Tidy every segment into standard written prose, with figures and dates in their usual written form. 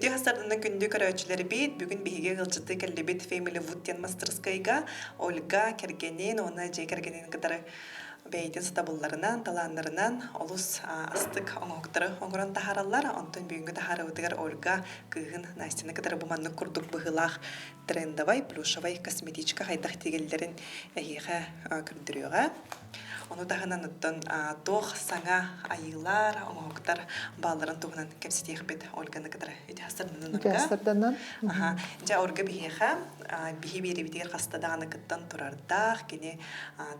Үтті хастардан күнді көрәчілері бейт, бүгін бейге ғылчыты кәлі Family Wood тен мастерскайга Ольга Кергенен, оны жай Кергенен кітары бәйтін стабылларынан, таланларынан олыс астық оңоқтыры оңыран тахаралар, онтын бүгінгі тахары өтігер Ольга күйін Настяны кітары бұманны күрдік бұғылақ трендовай, плюшевай косметичка хайдақ тегелдерін әйеға күрдіріуға. Оны тағынан ұттын тоқ саңа айылар, оңоқтар баларын туғынан кәпсетеқ бет Ольганы кітары. Үті хастарданын ұлға. Хастарданын. Жа Ольга бейеға бейі бері бітер қастадағаны кіттан тұрардақ, кені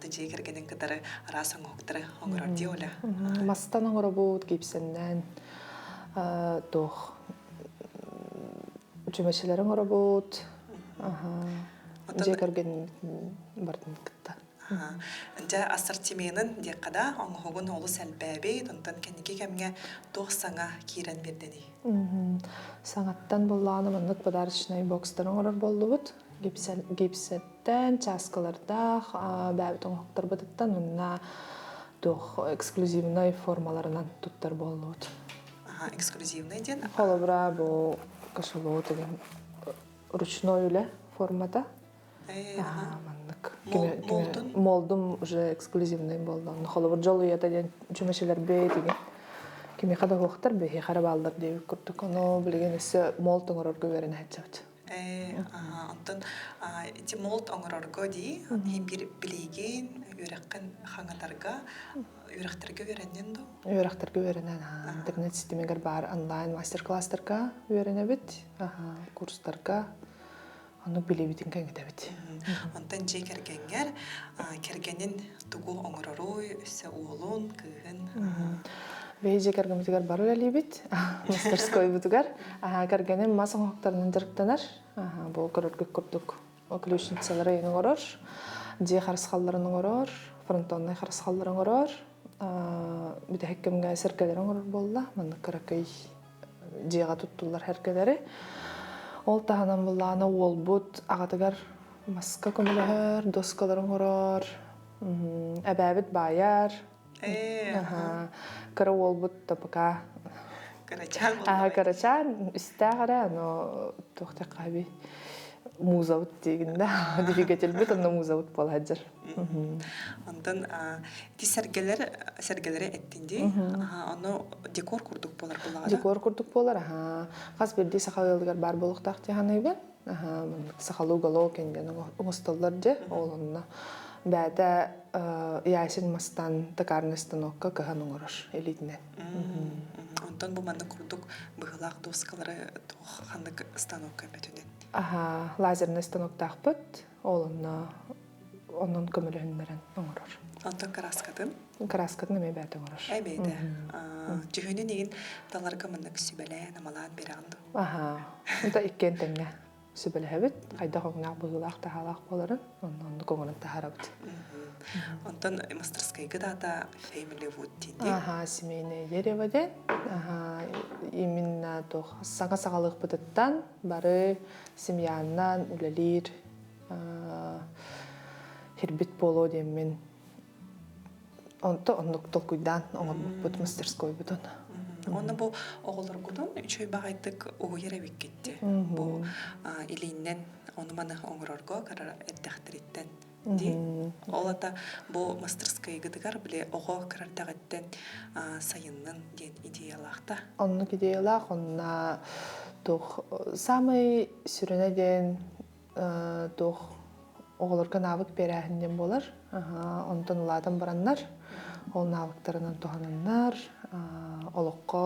түжей кергенін кітары арас оңоқтары оңырар де оля. Мастан оңыры бұд кейпсеннен тоқ жүмешелер оңыры бұд. Жай керген бардың кітті. Жа ассортименін деқада оңғығын олы сәлбәбей, тұнтан кәнеке кәмге тоқ саңа кейрен бердені. Саңаттан болағаны мұндық бадарышынай бокстарын орыр болды бұд. Гипсеттен, часкалардақ, бәбіт оңғықтар бұдыттан, ұнна тоқ эксклюзивнай формаларынан тұттар болды бұд. Эксклюзивнай ден? Қолыбыра бұл кашылуы деген ручной үлі формада. Молдум уже эксклюзивный болды. Холовыр жолу ята ден жүмешелер бей деген. Кеме қада қоқтар бей қарап алдыр дейбі күрттік. Оны білген есі молд оңырорғы өрін әйтсәуді. Онтын молд оңырорғы дей, бір білеген өрәққан қаңадарға өрәқтіргі өрәнен до? Өрәқтіргі өрәнен. Интернет системегер бар онлайн мастер-кластарға өрәне біт, курстарға. Оны білебетін кәңгеді бет. Онтан жей кергенгер, кергенін тұғу оңырору, өсі уолун, күйін. Бей жей кергеметігер бару әлі бет, мастерской бұтығар. Кергенін мас оңықтарынан дұрықтанар. Бұл көріргік күрдік оклюшницалары ең орыр. Жей қарысқаларын орыр, фронтоннай қарысқаларын орыр. Біді әккемге сәркелерін орыр болды. Мұнды көріккей жейға тұттылар әркелері. Ол тағынан бұллағына ол бұд, ағатығар маска көмілігір, доскаларын құрар, әбәбіт байар. Кірі ол бұд тапыға. Карачан бұл. Карачан, үсті ағара, тоқты қаби музавыт дегенде. Двигатель бұд, онна музавыт бол әджір. Ондан сәргелері әттінде, оны декор күрдік болар бұлағада? Декор күрдік болар, қаз берді сақалылығар бар болықтақ дегені бен. Сақалу ғалау кенден ұғысталар де, ол онына. Бәді яйсен мастан тақарныстан оққа кіған оңырыр елетінен. Ондан бұманды күрдік бұғылақ доскалары қандық станок көмбетінен? Лазерный станоктақ бұд, ол onun kömülüğünden oңорор. Ondan karaskadın? Karaskadın emeği bәді oңoror. Әбейді. Жүхінің еген таларға мұнық сүбәлән амалан бері анды. Онда ikкен тәңе сүбәлі әбіт. Қайда қоңнақ бұғылақ тағалақ боларын, онды қоңырын тағар әбіт. Ondan мастерскайғы дата Family Wood дейді? Семейный дерево ден. Именно саңа сағалық бұдыттан бары семьяннан үлелер хербит боло демен. Онды толкуйдан оңыр бұд мастерской бұдын. Оны бұл оғылыр құдын үшөй бағайдық оғыр әбек кетті. Бұл илейінен оны маны оңырорға қарар әттіқтіреттен. Олата бұл мастерскай гыдыгар біле оғы қарардағыттен сайынның ден идеялақта. Онның идеялақ, онна самый сүріне ден оғылырға навык берәхінден болар. Ондан ұладан бараннар, ол навыктарынан туғананнар, олыққа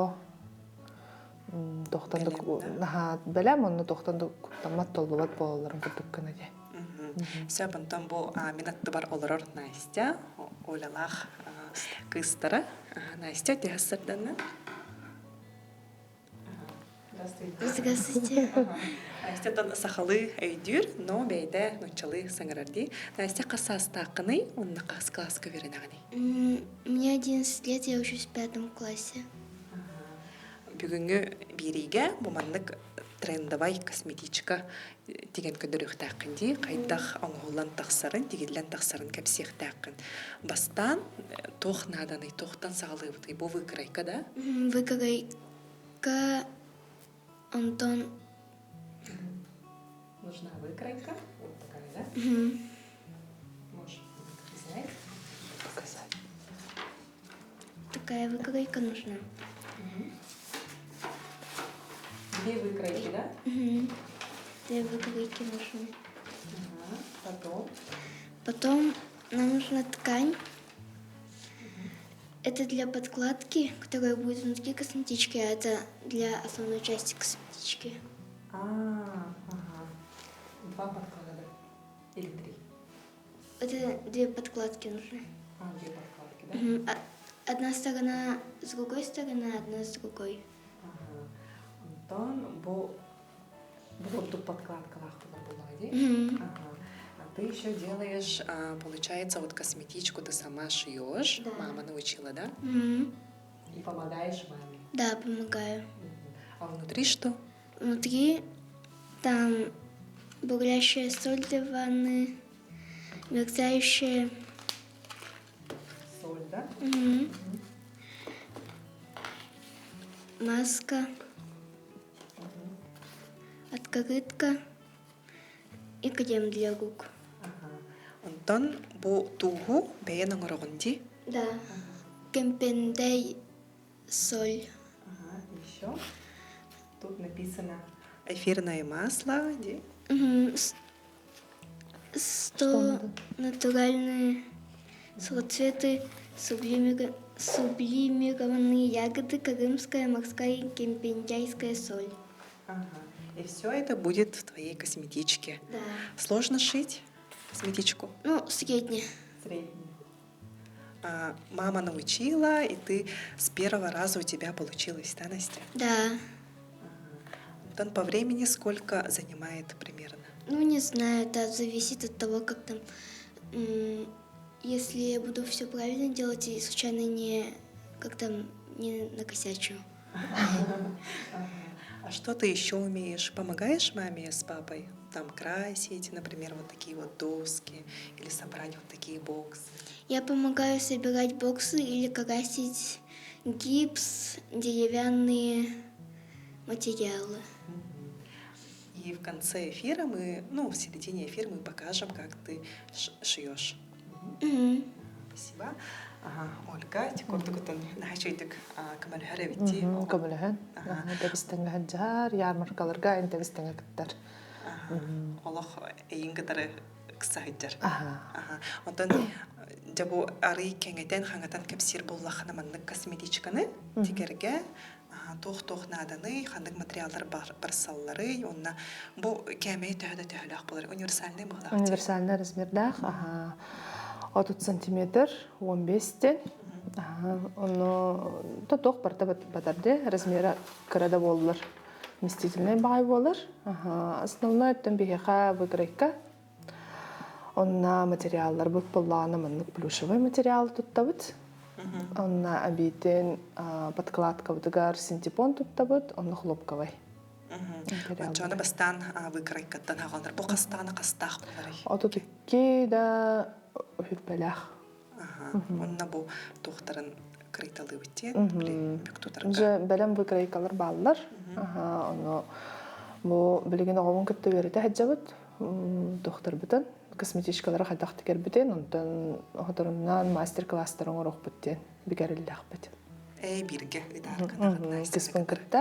тоқтанды бәлем, оны тоқтанды құттамат толбылат болаларын күрдік күні де. Сөбінтон бұл минатты бар олырыр Настя, ойлалақ қыстары. Настя, тегістірдіңі? Здравствуйте. Настядан сақалы өйдір, но бәйді нөтчалы саңырарды. Настя қасы астақыны, онына қас класска верен ағыны? Мне 11 лет, я учусь в 5 классе. Бүгінгі береге бұмандық трендовай косметичка деген көдіріқ тақынды, қайдақ оңғылан тақсарын, дегелен тақсарын кәпсеқ тақын. Бастан тоқ наданы, тоқтан сағалы бұты, бұл выкырайка, да? Выкырайка Антон. Нужна выкройка. Вот такая, да? Можешь показать. Показать. Такая выкройка нужна. Две выкройки, да? Две выкройки нужны. Ага. Потом. Потом нам нужна ткань. Это для подкладки, которая будет внутри косметички, а это для основной части косметички. Ага. Два подклада. Или три. Это две подкладки нужны. Две подкладки, да? Одна сторона с другой стороны, одна с другой. Ага. Антон, вот тут подкладка на бумаге. Ага. А ты еще делаешь, получается, вот косметичку ты сама шьешь. Да. Мама научила, да? И помогаешь маме. Да, помогаю. А внутри что? Внутри там бурлящая соль для ванны, мерцающая. Соль, да? Маска, открытка и крем для рук. Ага. Антон, бу тугу бәйен оңырығынди. Да. Кемпендей соль. Ага. Еще. Тут написано эфирное масло. Где? 100 натуральные самоцветы, сублимированные ягоды, крымская, морская и кемпендяйская соль. Ага. И все это будет в твоей косметичке. Да. Сложно шить косметичку? Ну, средняя. Среднюю. Мама научила, и ты с первого раза у тебя получилось, да, Настя? Да. Антон, по времени сколько занимает примерно? Ну, не знаю, это зависит от того, как там... Если я буду все правильно делать и случайно не накосячу. А что ты еще умеешь? Помогаешь маме с папой? Там красить, например, вот такие вот доски, или собрать вот такие боксы? Я помогаю собирать боксы или красить гипс, деревянные материалы. И в конце эфира в середине эфира мы покажем, как ты шьешь. Спасибо. Ольга, тикурдугутун нахачуйдук камалхара битти. Көмөлөһөн. Дебистеңге хаджар, ярмаркаларга интебистеңге киттер. Олох эйин кытары кысаһыджар. Аха. Онтон жабу ары кеңетен хаңатан кепсир буллахына маннык косметичканы тигерге тух наданы хандык материалдар барсаллары онна бу кемей төһөлөк булар универсальный булар. Универсальный размердах. 30 сантиметр, 15-тен. Оны тотоқ барта батарды, размері кірада болылар. Вместительный бағай болыр. Основной өттен бейхеға выкройка. Онна материаллар бұд боллағына мұнық плюшевый материал тұттабыд. Онна обейтен подкладка бұдығар синтепон тұттабыд, онна хлопковый. Жаны бастан выкройкаттан ағалдар. Бұл қастағына қастақ болар. Отутыкки да үппелях. Онна бұл тоқтарын крыталы өттен, бүк тұтарға. Уже бәлем выкройкалар баллар. Оны бұл білген оғылын күтті береді әджабыд. Тоқтар бұтын. Косметичкалары қайдақты кербітен. Онтан оғытырынан мастер-кластарын орық бұттен. Бігерілдәқ бұтын. Бірге ұйдарқына. Кыспын күтті.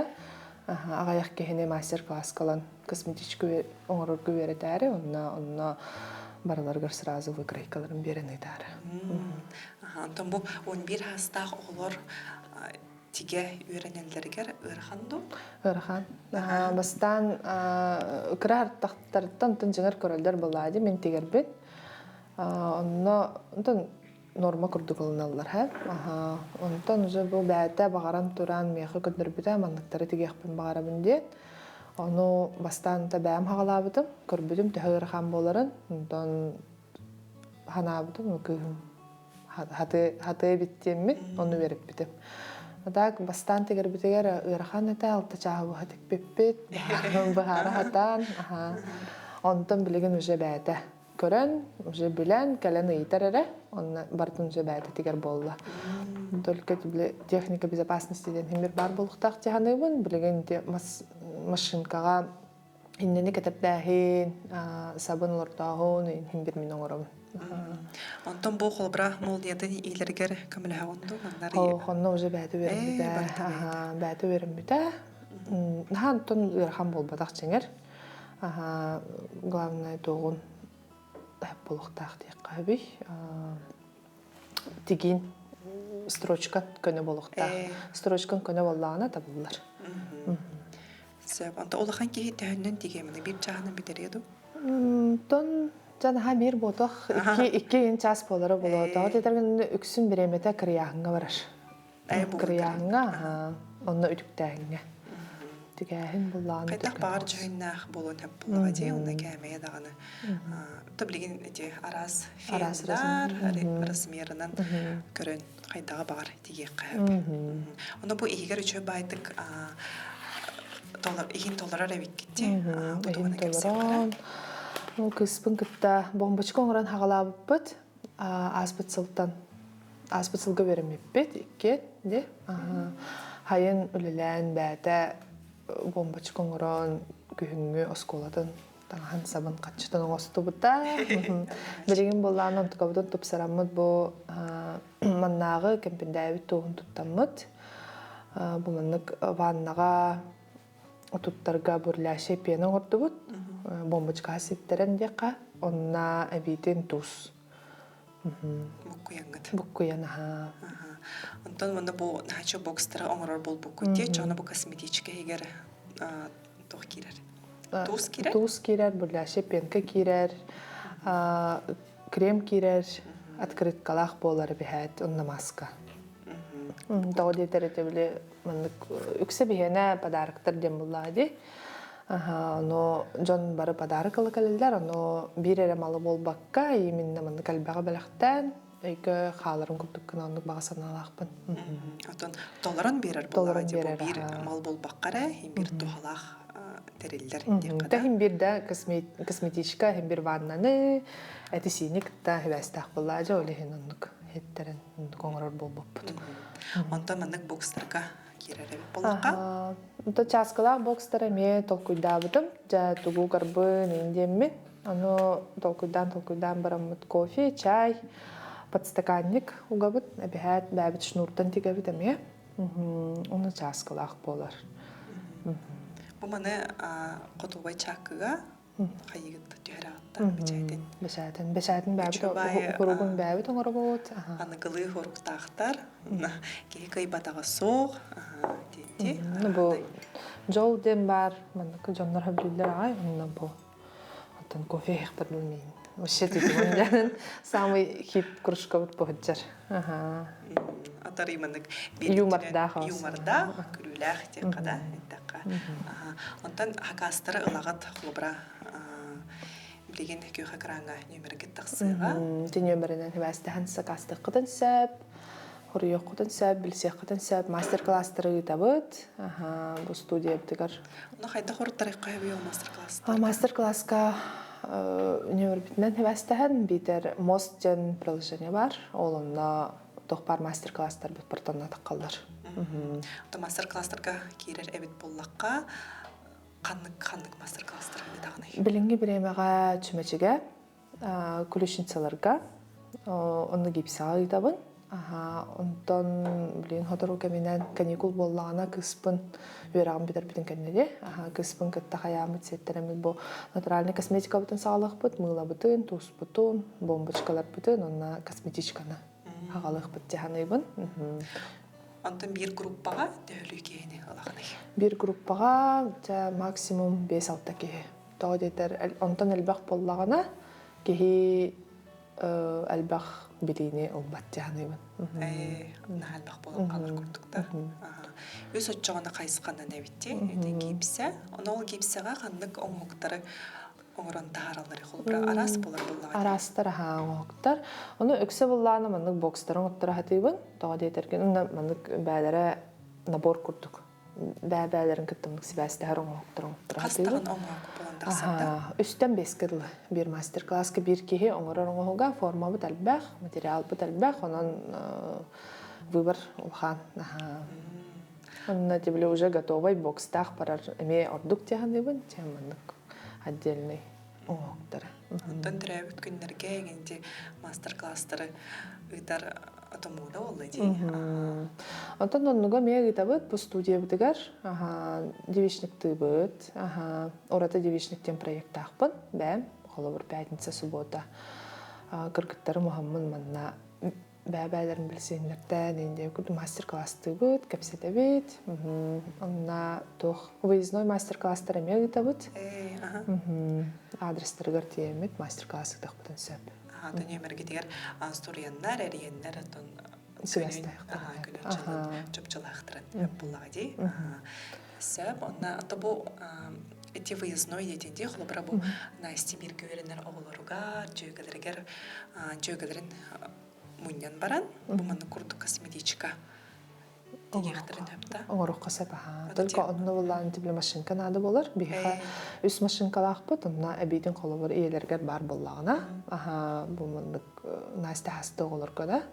Ағаяқ кехіне мастер-класс қалан косметичка оңырыр көвереді әрі. Онна бараларгар сразу выкройкаларын берен ыйдары. Антон бу 11 хастах олар тиге үйренелдергер ырханду? Ырхан. Бастан кырар тақтарыттан тын жыңыр көрөлдер болады, мен тегер бет. Онтан норма күрдік олыналар. Онтан уже бұл бәйті бағаран туран меқі көндір біті амандықтары тегеқпен бағарабын ден. Onu bastan da bəyəm hağalabıdım, körbüdüm tühü ırxan boların, ondan hanabıdım, hatı bittiyemi, onu verip bitim. Odak bastan teger bitiger ırxan ete altta çağı hatik pippit, bahara hatan, ondan biligin uca bəydə. Көрөн, уже билен, кәлен ыйтар эре, онна бартын уже бәйті тегер болла. Только техника безопасности ден химер бар болуқтақ тяғаныбын, билеген машинкага иннени кетердәһин, сабын олортаһун, ин бир мин оңором. Онтон бу холбра молдиятын илергер камлаха онду маннар. Хонно уже бәті берембитә. Бәті берембитә. Нахан тон ырхан болбатақ чеңер. Главное тоғын болуқтақ дейк қабый. Тигин строчка көне болуқтақ. Строчкан көне боллағына табылар. Онта олахан кейі тәһіннен тигеміні бір жағынан бітер еді? Тон жанаха бир ботох икки час болары болот. Тетерген үксүн биремете кырыяхыңга барар. Кырыяхыңга, онна үтүктәһиңге. Тигәһин буллан. Кайтак бар жойнах болон хеп булга ди, онна кәмәя даганы. Таблигин эти арас филмдар, размерынан көрөн кайдага бар тиге кайып. Онда бу игер үчө байтык $2 эбик кетти. Бу тугана кепсеп. Кыспын кытта бомбочка оңран хагалабыппыт, аспытсылтан. Аспытсылга беремеппет, икке, де. Хайын үлелән бәті бомбочка оңран күхінгі осколатын таңхан сабын қатшытын оңосту бұтта. Береген боллан онтықабыдын тұпсарамыд бұл маннағы кемпіндәйбіт туғын тұттамыд. Бұл маннық ваннаға туттарға бүрләші пені орды бұд. Бомбочка сеттерен дека, онна әбейтен туз. Буккуян, аха. Онтон мында бу нахачо бокстара оңорор бол буккуте, чона бу косметичка егер тох кирер. Туз кирер? Туз кирер, бүрләші пенка кирер, крем кирер, открыткалах болары бихәт, онна маска. Тоғы дейтер етебілі үксе бихене подарықтар дем бұллады. Но Джон бары подарок алакалылар, но бир эре малы болбакка, именно мында калбага балактан, өйкө халарын көптүк кына ондук багасын алакпын. Отон долларын берер булар, бир мал болбаккара, бир тухалах терилдер деп када. Хим бир да косметичка, хим бир ваннаны, этисиник та хебастак булар, жолехин ондук хеттерен коңорор болбоппут. Онта мындык бокстарга кирер болакка. То часкалах бокстара ме толкуйдабытым, жа тугу гарбын индемми. Оно толкуйдан барамыт кофе, чай, подстаканник угабыт, абихат бәбит шнуртан тигабит эме. Оно часкалах болар. Бу маны котубай чакыга хайыгыт түйрәгәттә бечәйтен. Бечәйтен бәбит хуругун бәбит оңорбот. Аныгылы хуруктактар, кей батага соқ, тити. Бу жол дем бар, мандык жоннор хәблүләр ай, оннан бу. Аттан кофе хәптер белмәйм. Вообще тигән самый хит кружка бут бохҗар. Атары мандык юморда күлүләх тик када иттәкка. Онтан хакастыры ылагат хлобра билеген көйхә кранга нөмерге тахсыга. Нөмереннән хәбәстәһән сакастык кытын сәп, хорыйок кытын сәп, билсек кытын сәп, мастер-класстары табыт. Бу студия битгәр. Ну хайда хор тарихка бу мастер-класс. Мастер-класска нөмер битнән хәбәстәһән битер мост җан приложение бар. Олонда тохпар мастер-класстар бит бертонна таккалдар. То мастер-класстарга кирер эбит буллакка Қандық мастер-класстар дагыны. Билинги биремега чүмечиге, күлүшүнчаларга, онны гипсага итабын. Онтон билин хотору кеминен каникул боллагана кыспын берагым битер битен кеннеде. Кыспын кытта хаямыт сеттеремит бу натуральный косметика бутын сагалык бут, мыла бутын, туз бутын, бомбочкалар бутын, онна косметичканы агалык бут жаһаныбын. Антон бир группага дөөлү кийини алаганы. Бир группага максимум 5-6 киһи. Тоодетер онтон элбах боллагана киһи элбах билини олбат жаһаныбын. Нахалбах болон калар курдуктар. Өз оччогона кайсыкандан эбитти. Эти гипсе, онол гипсега кандык оңуктары оңорон тааралары холбра арас болар буллага. Арастар оңуктар. Оны өксө булланы мындык бокстарын оттара хатыбын. Тоодетерген мындык бәләре набор курдук. Бәбәләрен кыттымдык сибәстәһәр оңуктар оттара хатыбын. Кастаган оңук болондаксында. Үстән 5 кырлы бир мастер-класска бир киһи оңорор оңуга форма бут албах, материал бут албах, онон выбор улхан. Онна тебе уже готовый бокстах парар эме ордук тяханыбын, теманнык отдельный оғықтары. Онтон түрәбіт күннерге егенде мастер-класстары ыйтар отомуда олы дей. Онтон оннуга мея гитабыт бу студия бытыгар, девичник тыбыт, ората девичниктен проекттахпын, бәм, холобур пятница, суббота. Кыргыттары Мухаммад манна бәбәләрен білсеңдерден, енде мастер-класс тыбыт, кәпсетебет, онна тух выездной мастер-класстары мея гитабыт. Адрестарыгар тиемет, мастер-классы тахпытын сөп. Дөньемерге дигәр студияннар, әриеннәр тон Сибәстәй. чөпчелахтырын буллага ди. Сөп, онна бу эти выездной детенде холобра бу Настя Миргөренер оголоруга жөгелерин муньян баран, бу маны курду косметичка. Дигехтерин хөпта. Оңорук касап, только онны буллан тибле машинка нады болар. Биха үс машинкалах бут, онна әбейдин холобыр иелергер бар боллагына. Бу мындык Настя хасты оголор көдә.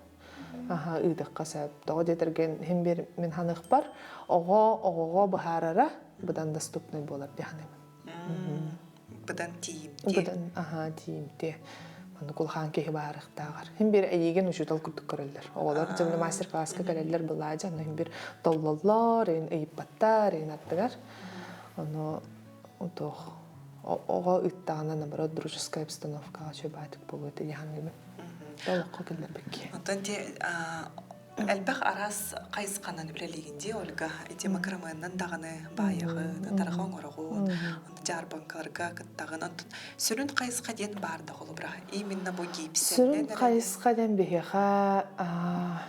Ыдык касап, тоо детерген хем бир мен ханык бар. Ого бахарара будан доступный болар диханым. Будан тиим. Будан тиимте. Маны кулхан кеһи барыктагар. Хем бир әйеген учутал күрдүк көрөллөр. Оголор жемле мастер-класска келелер буллажа, хем бир толлоллор, ыйпаттар, аттыгар. Оно утох ого ыттагана наоборот дружеская обстановка чөбатык болот яны. Толокко келер бекке. Онтон те әлбәх арас кайсыканан үлелигинде Ольга эти макроманнан даганы баягы тараха оңорогу жарбанкаларга кыттаган сүрүн кайсыка ден барды холобра именно бу гипсен Сүрүн кайсыка ден беха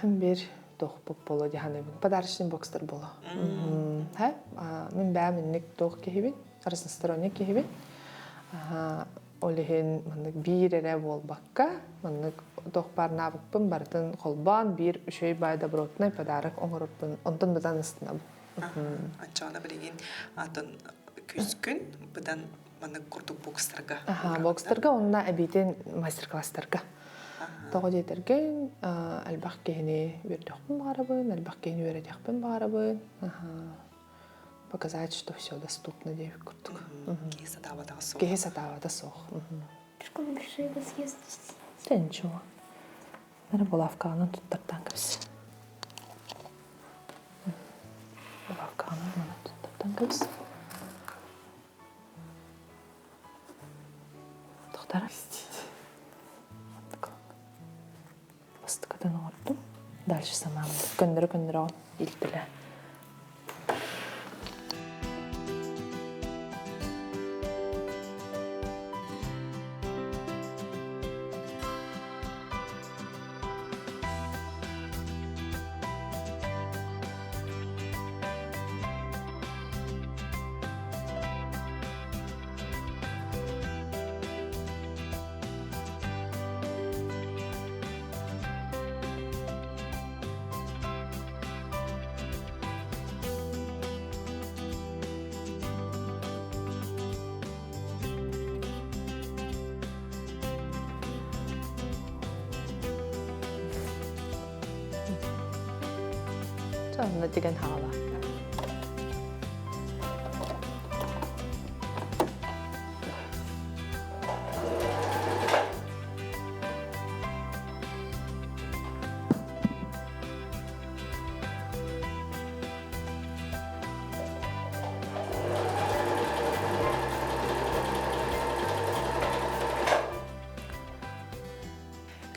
бир тохпуп боло диханы подарочный бокстар боло. Мен бәминник тох кехибин, разносторонний кехибин. Олеген мындык бирере болбакка, мындык тохпар набыкпын бартын колбан бир үшөй бай добротный подарок оңоруппун. Онтон бутан ыстына бу. Анчаны билеген атын күскүн будан мындык курдук бокстарга. Бокстарга онна әбейтен мастер-класстарга. Тоғы детерген әлбақ кехіне бердіқпін бағарабын, әлбақ кехіне өредіқпін бағарабын. Показать, что все доступно девик куртук. Кехи сатавада сох. Только большие съездить. Да ничего. Наверное, булавка, она тут тартан капс. Булавка, она тут тартан капс. Тоқтар. Бастыкадан ордым. Дальше сама көндірі илтілі. Sonra digen hava.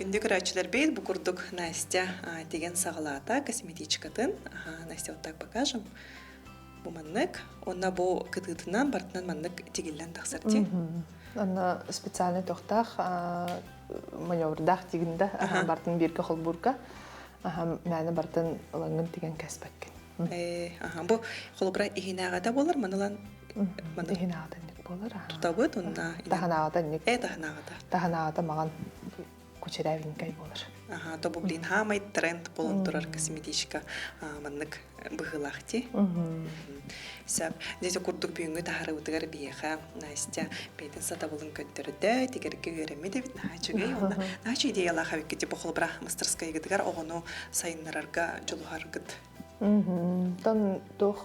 Күндүк көрәчілер бейт, бұ күрдік Настя деген сағалата косметичкатын. Настя, вот так покажем. Бұ маннык. Онна бұ кытытынан бартынан маннык тегіллен тақсарти. Онна специальный тоқтақ маневрдақ тегінді бартын біргі қолбурға. Мәні бартын ұлаңын деген кәспәккен. Бұ қолыбыра ихинағада болар, манылан? Ихинағада нек болар. Тұтабыд, онна? Таханағада нек. Таханағада. Таханағада маған кучерявенькай болар. То бу блин хамай тренд болон турар косметичка маннык быгылахти. Сап дезе курдук бүйүнгө тахары утыгар бияха Настя бейтин сата болун көттөрдө тигерге өремеди бит начыгы ona начы идеялар хабикти бохол бра мастерская гыдыгар огону сайыннарга жолугаргыт Тон тух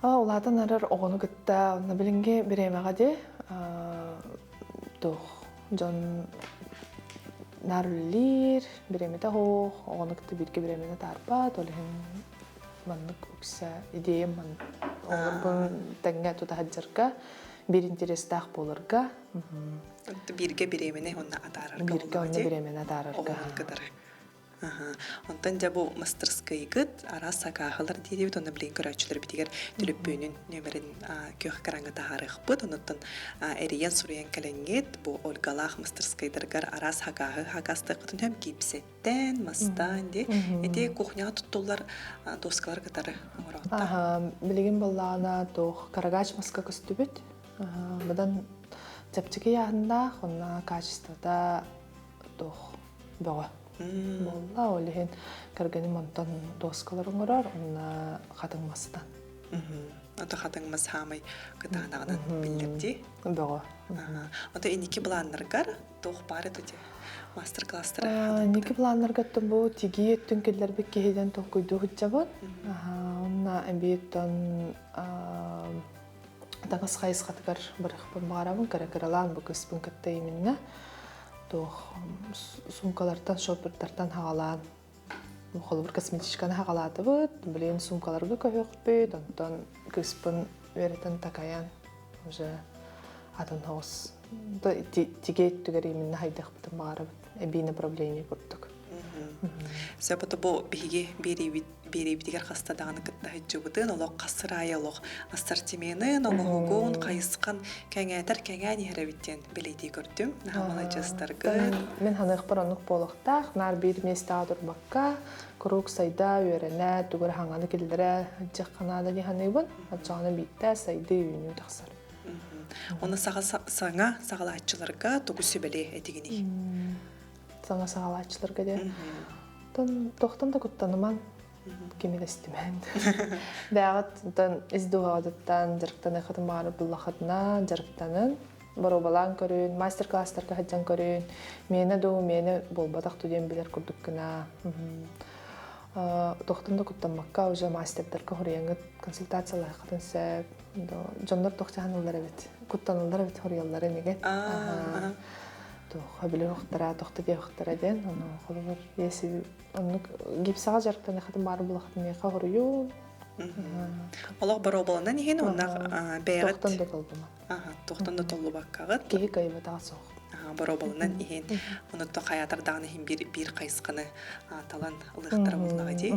улаатан арар оҕону гытта онна билинге биремега де тух жон наруллир биремете хоох оҕону гытта бирге биремете тарпат олихин маннык үксэ идея ман оҕорбун теңге тутахаджарга бир интерестаах болырга Бирге биремене онна атарар. бирге онна биремете тарарга Оғын кыдыр. Онтан жа бу мастерскайгыт арас сакахалар дейдебит, онна билен көрәчілер битигер түліппөйнін нөмерін көх караңы тахарық бұд, оннаттан әриян суриян кәләнгет, бу Ольгалах мастерскайдаргар арас хакахы хакасты қытын хөм кипсеттен, мастан, де. Эде кухняға тұттулар доскалар кытары оңырауытта. Билеген боллағына тоқ карагач маска көстүбіт. Бұдан жапчыки яғында, онна качествода тоқ бөғі. Болла олихин кәргені монтан доскалар оңырар, онна қатыңмастан. Онта қатыңмас хамай кытағанағынан білдерді. Бөғі. Онта енекі бұланырғар тоқ бары төте мастер-класстары. Некі планлар гаттын бұл тиги өттін келдер бек кейден тоқ көйді хүтчабын. Онна әмбейттен таңыз қайыз қатығар біріқпін бағарабын, кәрі-кәрілан бұл көспін кітті емінне. Тоқ сумкалардан, шопырдардан хағалан. Қолы бір косметичканы хағалады бұд. Білейін сумкаларға көйіқ бүйд. Онтан көспін веретін такаян. Уже атын хоғыз. Тиге өттігер емінне хайдақ бұтын бағарабын. Әбейін направление көрдік. Сөпіті бұл бігі беребітігер қастадағаны күтті хүтчі олық қасырай олық ассортименін, олық ұғын, қайысқан кәңәтір кәңән еребіттен білейді көрдім. Нағамалы жастарға. Мен ханық бір онық болықтақ, нар бір местағы тұрбаққа, күрік сайда үйеріне, түгір хаңаны келдірі жақ қанады дегені бұн, атжағаны бейті сайды үйіні тақсар. Оны саңа сағалатчыларға тұғысы біле әтігіне. Саңа сағалатчыларға де. Тоқтан да күттаныман кемелестімен. Дәғат издуғадыттан жарықтан әқытын бағары бұллақытына жарықтанын. Бару балан көрін, мастер-класстарға хаджан көрін. Мені ду, мені болбадақ түден білер күрдік кіна. Тоқтан да күттанмаққа уже мастердарға хорияңыт консультациялар қатын сәп. Жондар тоқтаған олар әбет. Күттан олар әбет хориялары неге. Хабиле хохтара, тохта де хохтара ден, оны холбар есі, оны гипсаға жарықтан әқатын бары бұлақатын еқа хорию. Олақ бар обалынан еген, онақ бәйғат. Тоқтан да толбыма. Тоқтан да толы баққағыт. Кейі қайба таға соқ. Бар обалынан еген, оны то қаятардағыны хем бір қайысқаны талан ұлықтары болуға де.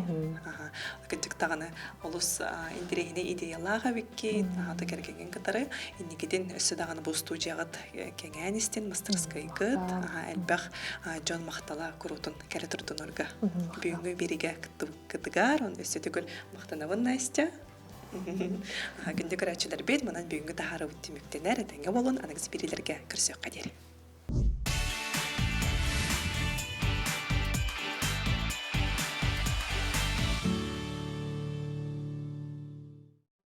Күндік тағыны олыс индирегіне идеялаға бекке, ата кәргенген кітары, иннекеден өсі дағыны бұл студияғыт кәңәністен, мастерскайгыт, әлбәқ Джон Мақтала күрутын кәрі тұрдың орға. Бүйінгі береге кітігар, оны өсі түгіл мақтанавын Настя. Күнді көрәтшілер бет, мұнан бүйінгі тағары өттіміктенер, әтәңгі болын, аныңыз берелерге күрсек қадері.